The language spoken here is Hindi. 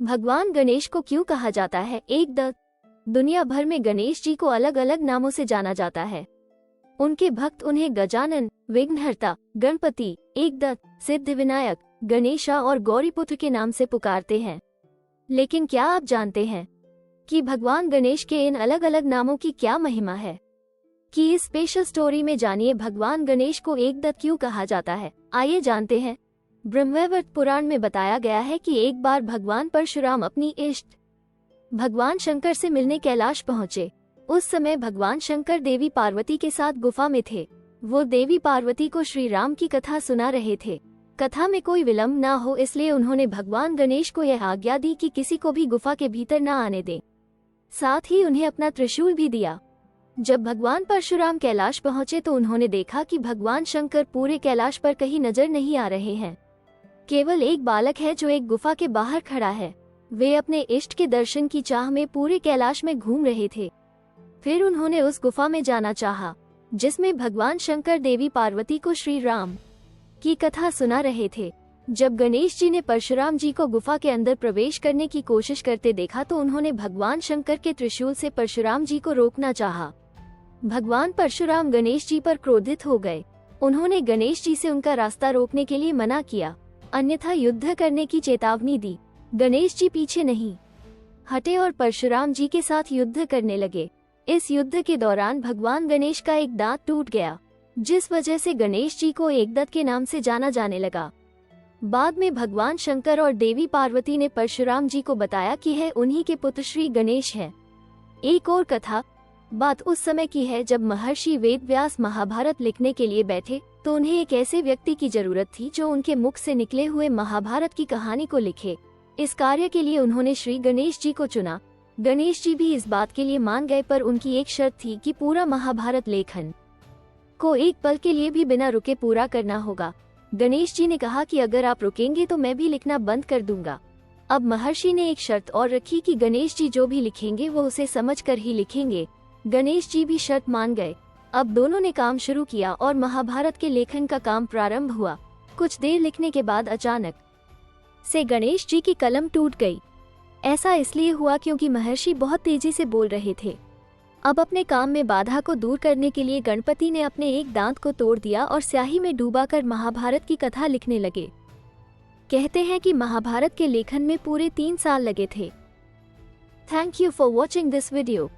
भगवान गणेश को क्यों कहा जाता है एक दत्त? दुनिया भर में गणेश जी को अलग अलग नामों से जाना जाता है। उनके भक्त उन्हें गजानन, विघ्नहर्ता, गणपति, एकदत्त, सिद्धिविनायक, गणेशा और गौरीपुत्र के नाम से पुकारते हैं। लेकिन क्या आप जानते हैं कि भगवान गणेश के इन अलग अलग नामों की क्या महिमा है? कि इस स्पेशल स्टोरी में जानिए भगवान गणेश को एकदत्त क्यों कहा जाता है। आइए जानते हैं। ब्रह्मवैवर्त पुराण में बताया गया है कि एक बार भगवान परशुराम अपनी इष्ट भगवान शंकर से मिलने कैलाश पहुँचे। उस समय भगवान शंकर देवी पार्वती के साथ गुफा में थे। वो देवी पार्वती को श्री राम की कथा सुना रहे थे। कथा में कोई विलंब ना हो इसलिए उन्होंने भगवान गणेश को यह आज्ञा दी कि किसी को भी गुफा के भीतर न आने दें। साथ ही उन्हें अपना त्रिशूल भी दिया। जब भगवान परशुराम कैलाश पहुंचे तो उन्होंने देखा कि भगवान शंकर पूरे कैलाश पर कहीं नजर नहीं आ रहे हैं। केवल एक बालक है जो एक गुफा के बाहर खड़ा है। वे अपने इष्ट के दर्शन की चाह में पूरे कैलाश में घूम रहे थे। फिर उन्होंने उस गुफा में जाना चाहा, जिसमें भगवान शंकर देवी पार्वती को श्री राम की कथा सुना रहे थे। जब गणेश जी ने परशुराम जी को गुफा के अंदर प्रवेश करने की कोशिश करते देखा तो उन्होंने भगवान शंकर के त्रिशूल से परशुराम जी को रोकना चाहा। भगवान परशुराम गणेश जी पर क्रोधित हो गए। उन्होंने गणेश जी से उनका रास्ता रोकने के लिए मना किया, अन्यथा युद्ध करने की चेतावनी दी। गणेश जी पीछे नहीं हटे और परशुराम जी के साथ युद्ध करने लगे। इस युद्ध के दौरान भगवान गणेश का एक दांत टूट गया, जिस वजह से गणेश जी को एकदत्त के नाम से जाना जाने लगा। बाद में भगवान शंकर और देवी पार्वती ने परशुराम जी को बताया कि है उन्हीं के पुत्र श्री गणेश है। एक और कथा बात उस समय की है जब महर्षि वेदव्यास महाभारत लिखने के लिए बैठे तो उन्हें एक ऐसे व्यक्ति की जरूरत थी जो उनके मुख से निकले हुए महाभारत की कहानी को लिखे। इस कार्य के लिए उन्होंने श्री गणेश जी को चुना। गणेश जी भी इस बात के लिए मान गए, पर उनकी एक शर्त थी कि पूरा महाभारत लेखन को एक पल के लिए भी बिना रुके पूरा करना होगा। गणेश जी ने कहा कि अगर आप रुकेंगे तो मैं भी लिखना बंद कर दूंगा। अब महर्षि ने एक शर्त और रखी कि गणेश जी जो भी लिखेंगे वो उसे समझकर ही लिखेंगे। गणेश जी भी शर्त मान गए। अब दोनों ने काम शुरू किया और महाभारत के लेखन का काम प्रारंभ हुआ। कुछ देर लिखने के बाद अचानक से गणेश जी की कलम टूट गई। ऐसा इसलिए हुआ क्योंकि महर्षि बहुत तेजी से बोल रहे थे। अब अपने काम में बाधा को दूर करने के लिए गणपति ने अपने एक दांत को तोड़ दिया और स्याही में डूबाकर महाभारत की कथा लिखने लगे। कहते हैं कि महाभारत के लेखन में पूरे 3 साल लगे थे। Thank you for watching this video.